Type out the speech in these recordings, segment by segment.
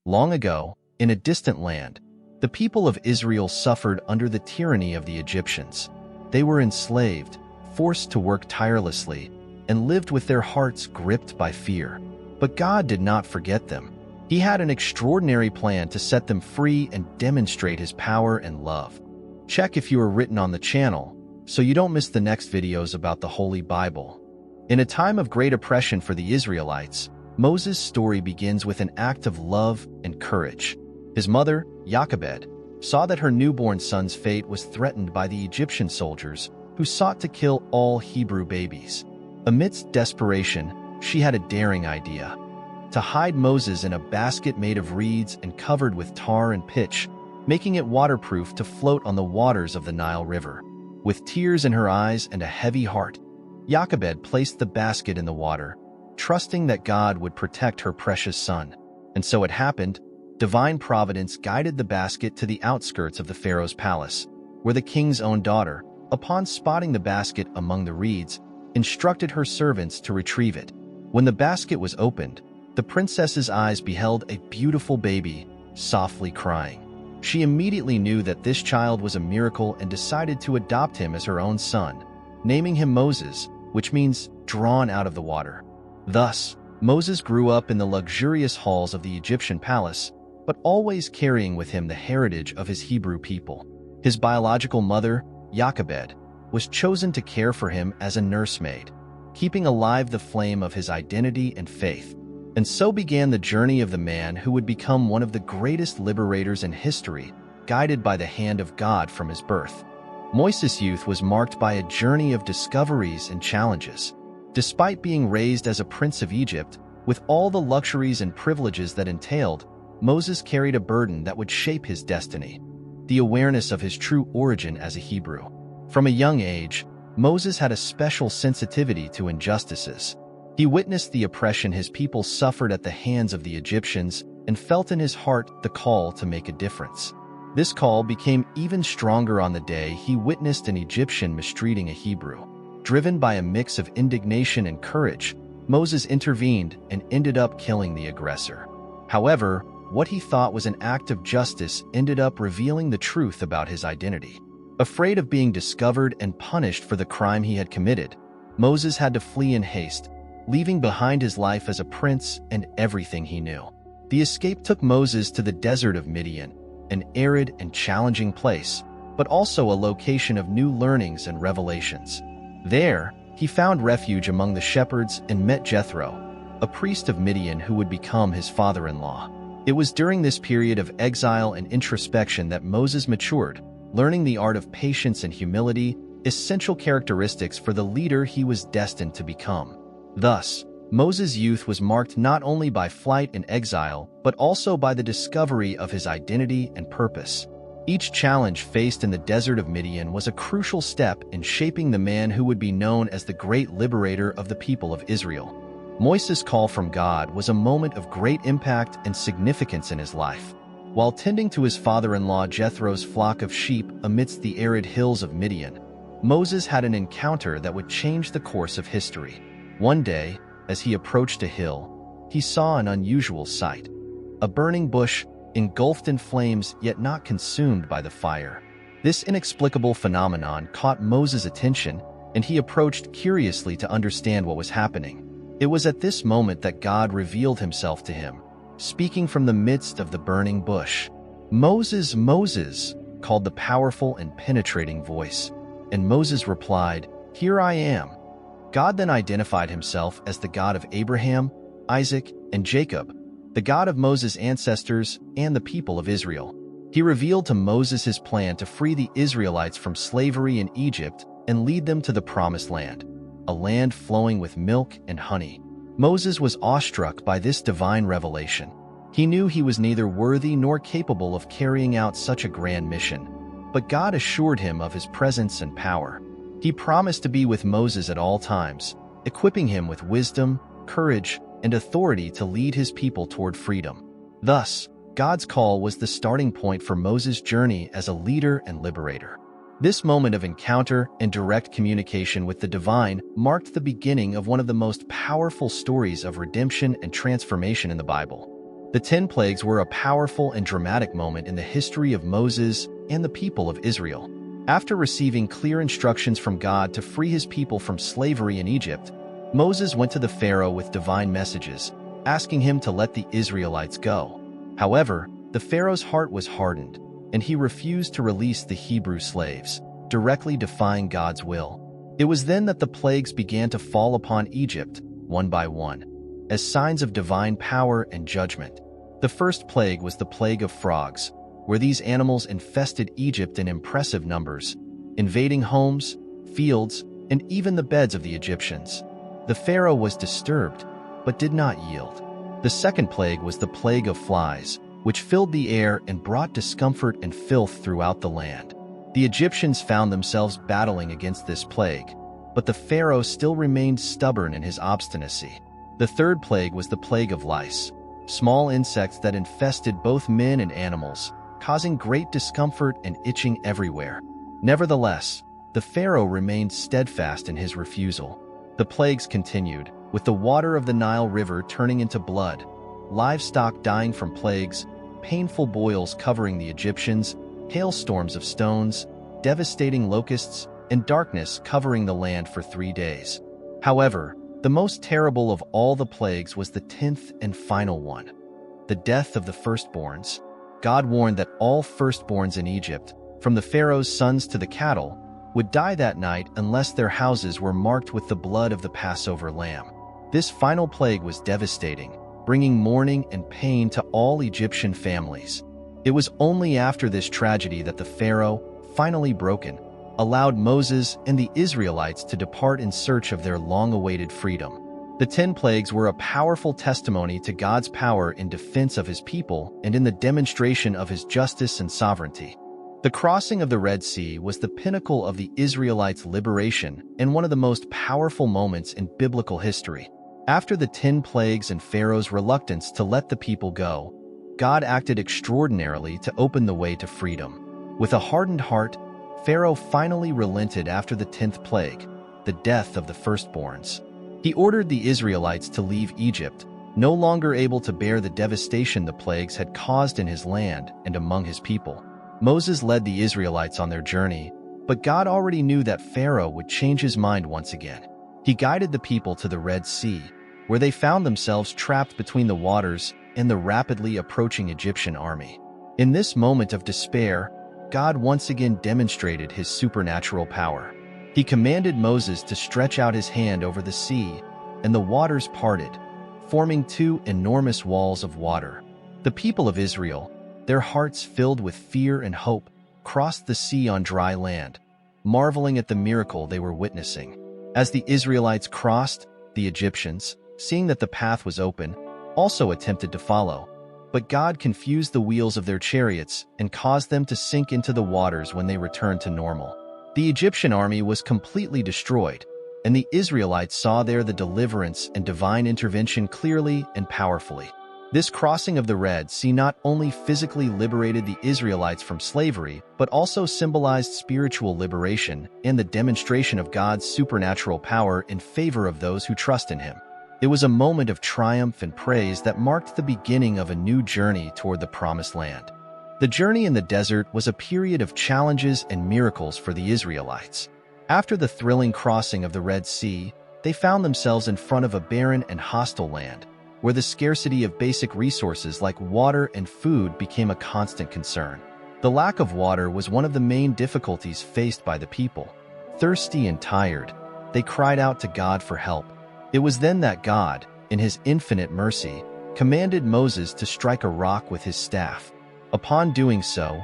Long ago, in a distant land, the people of Israel suffered under the tyranny of the Egyptians. They were enslaved, forced to work tirelessly, and lived with their hearts gripped by fear. But God did not forget them. He had an extraordinary plan to set them free and demonstrate His power and love. Check if you are written on the channel, so you don't miss the next videos about the Holy Bible. In a time of great oppression for the Israelites, Moses' story begins with an act of love and courage. His mother, Jochebed, saw that her newborn son's fate was threatened by the Egyptian soldiers who sought to kill all Hebrew babies. Amidst desperation, she had a daring idea: to hide Moses in a basket made of reeds and covered with tar and pitch, making it waterproof to float on the waters of the Nile River. With tears in her eyes and a heavy heart, Jochebed placed the basket in the water, trusting that God would protect her precious son. And so it happened. Divine providence guided the basket to the outskirts of the Pharaoh's palace, where the king's own daughter, upon spotting the basket among the reeds, instructed her servants to retrieve it. When the basket was opened, the princess's eyes beheld a beautiful baby, softly crying. She immediately knew that this child was a miracle and decided to adopt him as her own son, naming him Moses, which means drawn out of the water. Thus, Moses grew up in the luxurious halls of the Egyptian palace, but always carrying with him the heritage of his Hebrew people. His biological mother, Jochebed, was chosen to care for him as a nursemaid, keeping alive the flame of his identity and faith. And so began the journey of the man who would become one of the greatest liberators in history, guided by the hand of God from his birth. Moses' youth was marked by a journey of discoveries and challenges. Despite being raised as a prince of Egypt, with all the luxuries and privileges that entailed, Moses carried a burden that would shape his destiny: the awareness of his true origin as a Hebrew. From a young age, Moses had a special sensitivity to injustices. He witnessed the oppression his people suffered at the hands of the Egyptians and felt in his heart the call to make a difference. This call became even stronger on the day he witnessed an Egyptian mistreating a Hebrew. Driven by a mix of indignation and courage, Moses intervened and ended up killing the aggressor. However, what he thought was an act of justice ended up revealing the truth about his identity. Afraid of being discovered and punished for the crime he had committed, Moses had to flee in haste, leaving behind his life as a prince and everything he knew. The escape took Moses to the desert of Midian, an arid and challenging place, but also a location of new learnings and revelations. There, he found refuge among the shepherds and met Jethro, a priest of Midian who would become his father-in-law. It was during this period of exile and introspection that Moses matured, learning the art of patience and humility, essential characteristics for the leader he was destined to become. Thus, Moses' youth was marked not only by flight and exile, but also by the discovery of his identity and purpose. Each challenge faced in the desert of Midian was a crucial step in shaping the man who would be known as the great liberator of the people of Israel. Moses' call from God was a moment of great impact and significance in his life. While tending to his father-in-law Jethro's flock of sheep amidst the arid hills of Midian, Moses had an encounter that would change the course of history. One day, as he approached a hill, he saw an unusual sight: a burning bush engulfed in flames yet not consumed by the fire. This inexplicable phenomenon caught Moses' attention, and he approached curiously to understand what was happening. It was at this moment that God revealed himself to him, speaking from the midst of the burning bush. "Moses, Moses," called the powerful and penetrating voice, and Moses replied, "Here I am." God then identified himself as the God of Abraham, Isaac, and Jacob, the God of Moses' ancestors and the people of Israel. He revealed to Moses his plan to free the Israelites from slavery in Egypt and lead them to the Promised Land, a land flowing with milk and honey. Moses was awestruck by this divine revelation. He knew he was neither worthy nor capable of carrying out such a grand mission, but God assured him of his presence and power. He promised to be with Moses at all times, equipping him with wisdom, courage, and authority to lead his people toward freedom. Thus, God's call was the starting point for Moses' journey as a leader and liberator. This moment of encounter and direct communication with the divine marked the beginning of one of the most powerful stories of redemption and transformation in the Bible. The 10 plagues were a powerful and dramatic moment in the history of Moses and the people of Israel. After receiving clear instructions from God to free his people from slavery in Egypt, Moses went to the Pharaoh with divine messages, asking him to let the Israelites go. However, the Pharaoh's heart was hardened, and he refused to release the Hebrew slaves, directly defying God's will. It was then that the plagues began to fall upon Egypt, one by one, as signs of divine power and judgment. The first plague was the plague of frogs, where these animals infested Egypt in impressive numbers, invading homes, fields, and even the beds of the Egyptians. The Pharaoh was disturbed, but did not yield. The second plague was the plague of flies, which filled the air and brought discomfort and filth throughout the land. The Egyptians found themselves battling against this plague, but the Pharaoh still remained stubborn in his obstinacy. The third plague was the plague of lice, small insects that infested both men and animals, causing great discomfort and itching everywhere. Nevertheless, the Pharaoh remained steadfast in his refusal. The plagues continued, with the water of the Nile River turning into blood, livestock dying from plagues, painful boils covering the Egyptians, hailstorms of stones, devastating locusts, and darkness covering the land for 3 days. However, the most terrible of all the plagues was the 10th and final one, the death of the firstborns. God warned that all firstborns in Egypt, from the Pharaoh's sons to the cattle, would die that night unless their houses were marked with the blood of the Passover lamb. This final plague was devastating, bringing mourning and pain to all Egyptian families. It was only after this tragedy that the Pharaoh, finally broken, allowed Moses and the Israelites to depart in search of their long-awaited freedom. The 10 plagues were a powerful testimony to God's power in defense of his people and in the demonstration of his justice and sovereignty. The crossing of the Red Sea was the pinnacle of the Israelites' liberation and one of the most powerful moments in biblical history. After the 10 plagues and Pharaoh's reluctance to let the people go, God acted extraordinarily to open the way to freedom. With a hardened heart, Pharaoh finally relented after the 10th plague, the death of the firstborns. He ordered the Israelites to leave Egypt, no longer able to bear the devastation the plagues had caused in his land and among his people. Moses led the Israelites on their journey, but God already knew that Pharaoh would change his mind once again. He guided the people to the Red Sea, where they found themselves trapped between the waters and the rapidly approaching Egyptian army. In this moment of despair, God once again demonstrated his supernatural power. He commanded Moses to stretch out his hand over the sea, and the waters parted, forming 2 enormous walls of water. The people of Israel, their hearts filled with fear and hope, crossed the sea on dry land, marveling at the miracle they were witnessing. As the Israelites crossed, the Egyptians, seeing that the path was open, also attempted to follow. But God confused the wheels of their chariots and caused them to sink into the waters when they returned to normal. The Egyptian army was completely destroyed, and the Israelites saw there the deliverance and divine intervention clearly and powerfully. This crossing of the Red Sea not only physically liberated the Israelites from slavery, but also symbolized spiritual liberation and the demonstration of God's supernatural power in favor of those who trust in him. It was a moment of triumph and praise that marked the beginning of a new journey toward the Promised Land. The journey in the desert was a period of challenges and miracles for the Israelites. After the thrilling crossing of the Red Sea, they found themselves in front of a barren and hostile land, where the scarcity of basic resources like water and food became a constant concern. The lack of water was one of the main difficulties faced by the people. Thirsty and tired, they cried out to God for help. It was then that God, in his infinite mercy, commanded Moses to strike a rock with his staff. Upon doing so,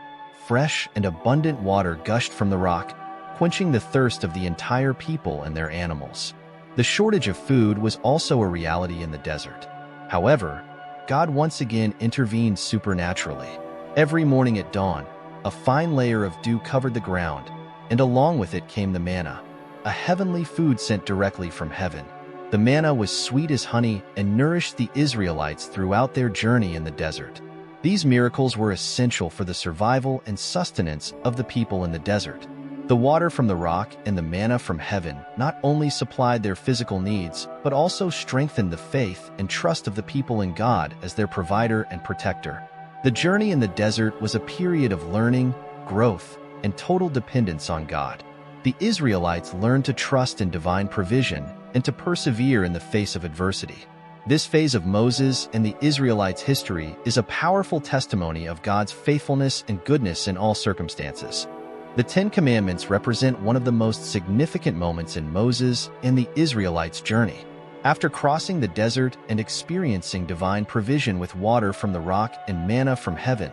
fresh and abundant water gushed from the rock, quenching the thirst of the entire people and their animals. The shortage of food was also a reality in the desert. However, God once again intervened supernaturally. Every morning at dawn, a fine layer of dew covered the ground, and along with it came the manna, a heavenly food sent directly from heaven. The manna was sweet as honey and nourished the Israelites throughout their journey in the desert. These miracles were essential for the survival and sustenance of the people in the desert. The water from the rock and the manna from heaven not only supplied their physical needs, but also strengthened the faith and trust of the people in God as their provider and protector. The journey in the desert was a period of learning, growth, and total dependence on God. The Israelites learned to trust in divine provision and to persevere in the face of adversity. This phase of Moses and the Israelites' history is a powerful testimony of God's faithfulness and goodness in all circumstances. The Ten Commandments represent one of the most significant moments in Moses and the Israelites' journey. After crossing the desert and experiencing divine provision with water from the rock and manna from heaven,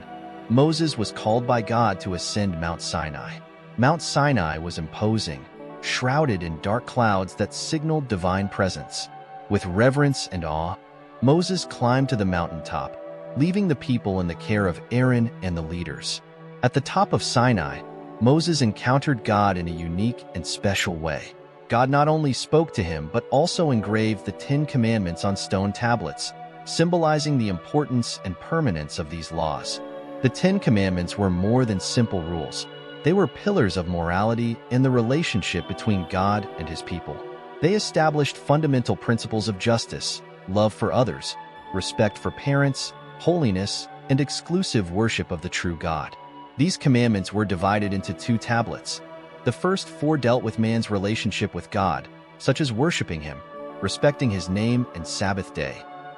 Moses was called by God to ascend Mount Sinai. Mount Sinai was imposing, shrouded in dark clouds that signaled divine presence. With reverence and awe, Moses climbed to the mountaintop, leaving the people in the care of Aaron and the leaders. At the top of Sinai, Moses encountered God in a unique and special way. God not only spoke to him but also engraved the Ten Commandments on stone tablets, symbolizing the importance and permanence of these laws. The Ten Commandments were more than simple rules. They were pillars of morality in the relationship between God and his people. They established fundamental principles of justice, love for others, respect for parents, holiness, and exclusive worship of the true God. These commandments were divided into 2 tablets. The first 4 dealt with man's relationship with God, such as worshiping him, respecting his name and Sabbath day,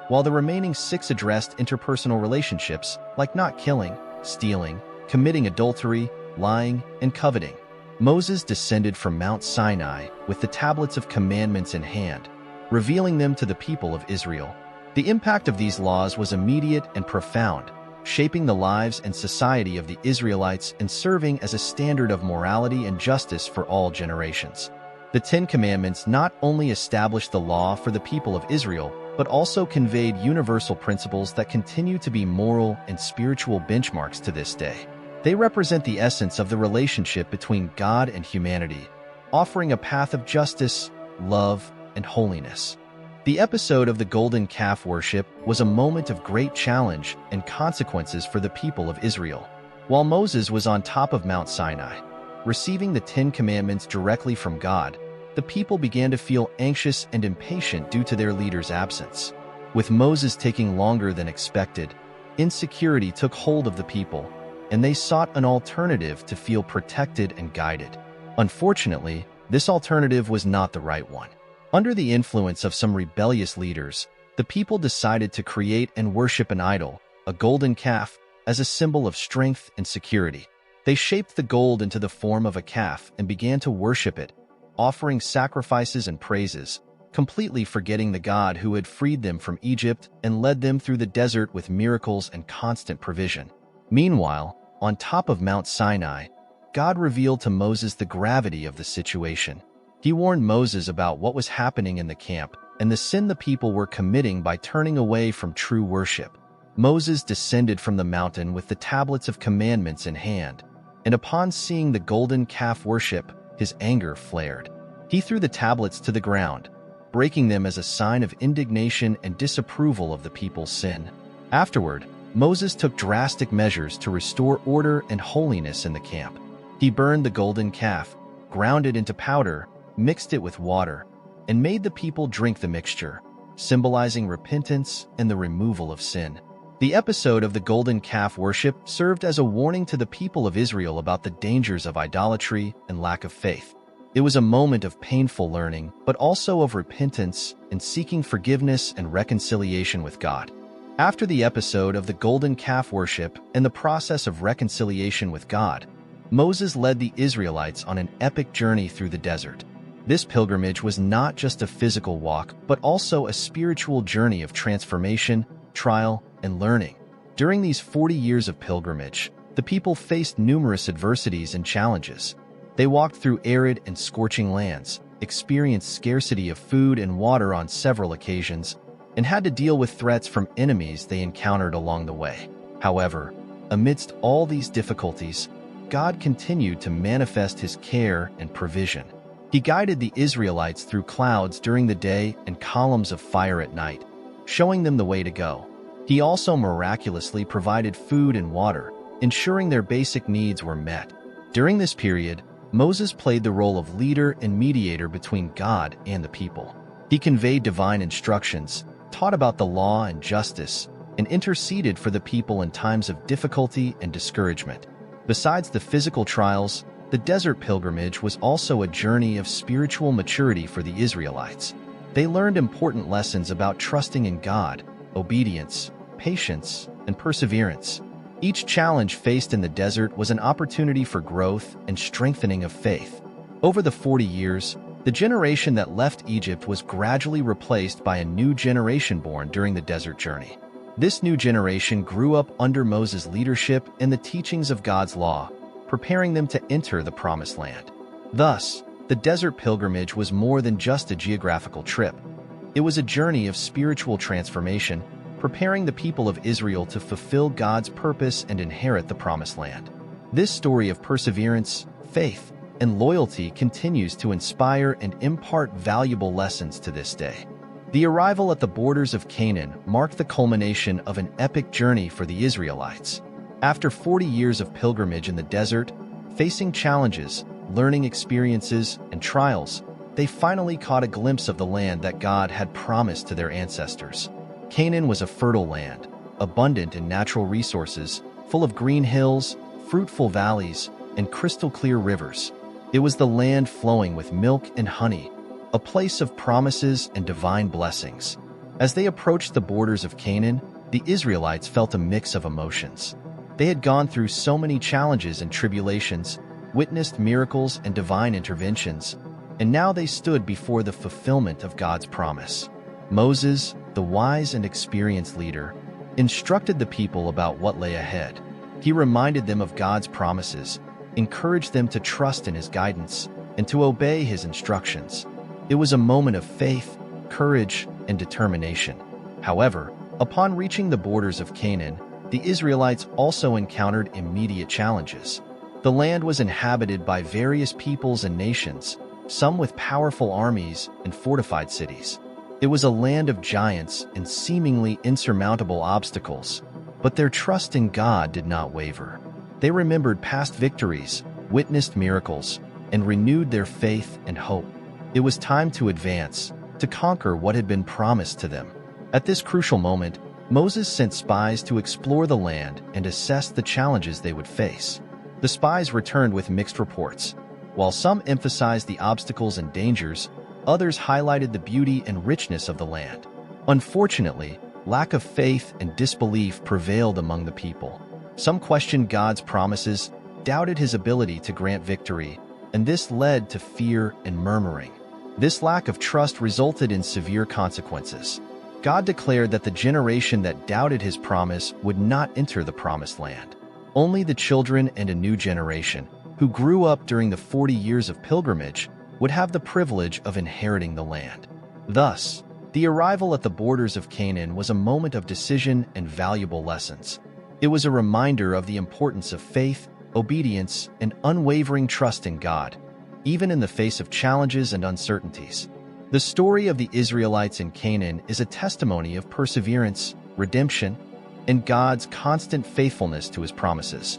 while the remaining 6 addressed interpersonal relationships like not killing, stealing, committing adultery, lying, and coveting. Moses descended from Mount Sinai with the tablets of commandments in hand, revealing them to the people of Israel. The impact of these laws was immediate and profound, shaping the lives and society of the Israelites and serving as a standard of morality and justice for all generations. The Ten Commandments not only established the law for the people of Israel, but also conveyed universal principles that continue to be moral and spiritual benchmarks to this day. They represent the essence of the relationship between God and humanity, offering a path of justice, love, and holiness. The episode of the golden calf worship was a moment of great challenge and consequences for the people of Israel. While Moses was on top of Mount Sinai, receiving the Ten Commandments directly from God, the people began to feel anxious and impatient due to their leader's absence. With Moses taking longer than expected, insecurity took hold of the people, and they sought an alternative to feel protected and guided. Unfortunately, this alternative was not the right one. Under the influence of some rebellious leaders, the people decided to create and worship an idol, a golden calf, as a symbol of strength and security. They shaped the gold into the form of a calf and began to worship it, offering sacrifices and praises, completely forgetting the God who had freed them from Egypt and led them through the desert with miracles and constant provision. Meanwhile, on top of Mount Sinai, God revealed to Moses the gravity of the situation. He warned Moses about what was happening in the camp and the sin the people were committing by turning away from true worship. Moses descended from the mountain with the tablets of commandments in hand, and upon seeing the golden calf worship, his anger flared. He threw the tablets to the ground, breaking them as a sign of indignation and disapproval of the people's sin. Afterward, Moses took drastic measures to restore order and holiness in the camp. He burned the golden calf, ground it into powder, mixed it with water, and made the people drink the mixture, symbolizing repentance and the removal of sin. The episode of the golden calf worship served as a warning to the people of Israel about the dangers of idolatry and lack of faith. It was a moment of painful learning, but also of repentance and seeking forgiveness and reconciliation with God. After the episode of the golden calf worship and the process of reconciliation with God, Moses led the Israelites on an epic journey through the desert. This pilgrimage was not just a physical walk, but also a spiritual journey of transformation, trial, and learning. During these 40 years of pilgrimage, the people faced numerous adversities and challenges. They walked through arid and scorching lands, experienced scarcity of food and water on several occasions, and had to deal with threats from enemies they encountered along the way. However, amidst all these difficulties, God continued to manifest his care and provision. He guided the Israelites through clouds during the day and columns of fire at night, showing them the way to go. He also miraculously provided food and water, ensuring their basic needs were met. During this period, Moses played the role of leader and mediator between God and the people. He conveyed divine instructions, taught about the law and justice, and interceded for the people in times of difficulty and discouragement. Besides the physical trials, the desert pilgrimage was also a journey of spiritual maturity for the Israelites. They learned important lessons about trusting in God, obedience, patience, and perseverance. Each challenge faced in the desert was an opportunity for growth and strengthening of faith. Over the 40 years, the generation that left Egypt was gradually replaced by a new generation born during the desert journey. This new generation grew up under Moses' leadership and the teachings of God's law, preparing them to enter the Promised Land. Thus, the desert pilgrimage was more than just a geographical trip. It was a journey of spiritual transformation, preparing the people of Israel to fulfill God's purpose and inherit the Promised Land. This story of perseverance, faith, and loyalty continues to inspire and impart valuable lessons to this day. The arrival at the borders of Canaan marked the culmination of an epic journey for the Israelites. After 40 years of pilgrimage in the desert, facing challenges, learning experiences, and trials, they finally caught a glimpse of the land that God had promised to their ancestors. Canaan was a fertile land, abundant in natural resources, full of green hills, fruitful valleys, and crystal-clear rivers. It was the land flowing with milk and honey, a place of promises and divine blessings. As they approached the borders of Canaan, the Israelites felt a mix of emotions. They had gone through so many challenges and tribulations, witnessed miracles and divine interventions, and now they stood before the fulfillment of God's promise. Moses, the wise and experienced leader, instructed the people about what lay ahead. He reminded them of God's promises, encouraged them to trust in His guidance, and to obey His instructions. It was a moment of faith, courage, and determination. However, upon reaching the borders of Canaan, the Israelites also encountered immediate challenges. The land was inhabited by various peoples and nations, some with powerful armies and fortified cities. It was a land of giants and seemingly insurmountable obstacles, but their trust in God did not waver. They remembered past victories, witnessed miracles, and renewed their faith and hope. It was time to advance, to conquer what had been promised to them. At this crucial moment, Moses sent spies to explore the land and assess the challenges they would face. The spies returned with mixed reports. While some emphasized the obstacles and dangers, others highlighted the beauty and richness of the land. Unfortunately, lack of faith and disbelief prevailed among the people. Some questioned God's promises, doubted His ability to grant victory, and this led to fear and murmuring. This lack of trust resulted in severe consequences. God declared that the generation that doubted His promise would not enter the Promised Land. Only the children and a new generation, who grew up during the 40 years of pilgrimage, would have the privilege of inheriting the land. Thus, the arrival at the borders of Canaan was a moment of decision and valuable lessons. It was a reminder of the importance of faith, obedience, and unwavering trust in God, even in the face of challenges and uncertainties. The story of the Israelites in Canaan is a testimony of perseverance, redemption, and God's constant faithfulness to His promises.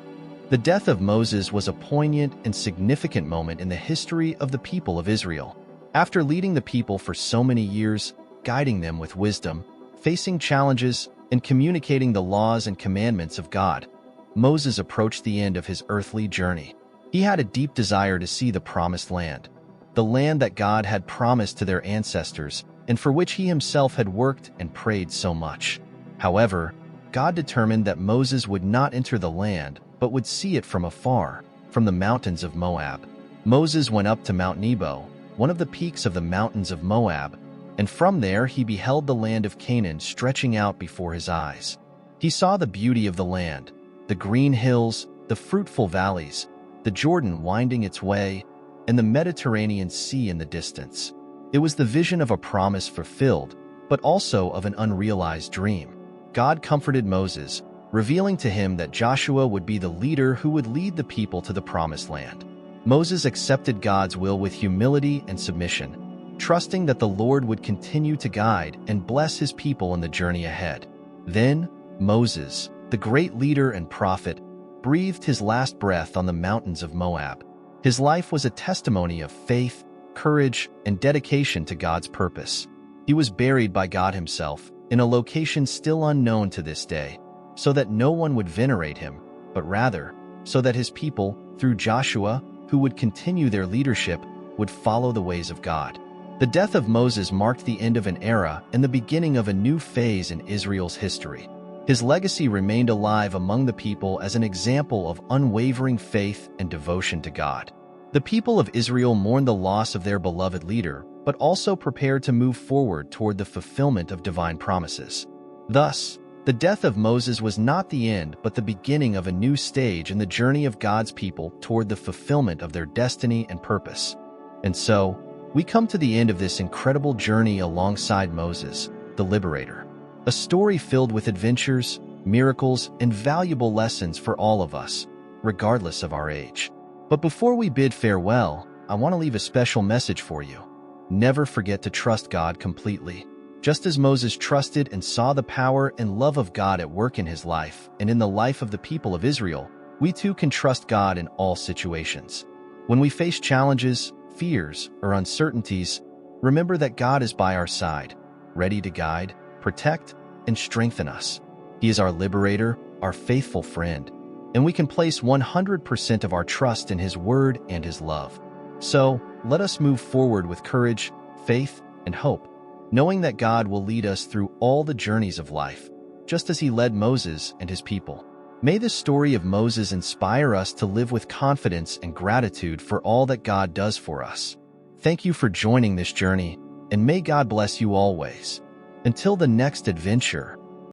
The death of Moses was a poignant and significant moment in the history of the people of Israel. After leading the people for so many years, guiding them with wisdom, facing challenges, and communicating the laws and commandments of God, Moses approached the end of his earthly journey. He had a deep desire to see the Promised Land, the land that God had promised to their ancestors and for which he himself had worked and prayed so much. However, God determined that Moses would not enter the land, but would see it from afar, from the mountains of Moab. Moses went up to Mount Nebo, one of the peaks of the mountains of Moab, and from there he beheld the land of Canaan stretching out before his eyes. He saw the beauty of the land, the green hills, the fruitful valleys, the Jordan winding its way, and the Mediterranean Sea in the distance. It was the vision of a promise fulfilled, but also of an unrealized dream. God comforted Moses, revealing to him that Joshua would be the leader who would lead the people to the Promised Land. Moses accepted God's will with humility and submission, trusting that the Lord would continue to guide and bless his people in the journey ahead. Then, Moses, the great leader and prophet, breathed his last breath on the mountains of Moab. His life was a testimony of faith, courage, and dedication to God's purpose. He was buried by God himself in a location still unknown to this day, so that no one would venerate him, but rather so that his people, through Joshua, who would continue their leadership, would follow the ways of God. The death of Moses marked the end of an era and the beginning of a new phase in Israel's history. His legacy remained alive among the people as an example of unwavering faith and devotion to God. The people of Israel mourned the loss of their beloved leader, but also prepared to move forward toward the fulfillment of divine promises. Thus, the death of Moses was not the end but the beginning of a new stage in the journey of God's people toward the fulfillment of their destiny and purpose. And so, we come to the end of this incredible journey alongside Moses, the liberator. A story filled with adventures, miracles, and valuable lessons for all of us, regardless of our age. But before we bid farewell, I want to leave a special message for you. Never forget to trust God completely. Just as Moses trusted and saw the power and love of God at work in his life and in the life of the people of Israel, we too can trust God in all situations. When we face challenges, fears, or uncertainties, remember that God is by our side, ready to guide, protect, and strengthen us. He is our liberator, our faithful friend, and we can place 100% of our trust in His word and His love. So, let us move forward with courage, faith, and hope, knowing that God will lead us through all the journeys of life, just as He led Moses and his people. May the story of Moses inspire us to live with confidence and gratitude for all that God does for us. Thank you for joining this journey, and may God bless you always. Until the next adventure.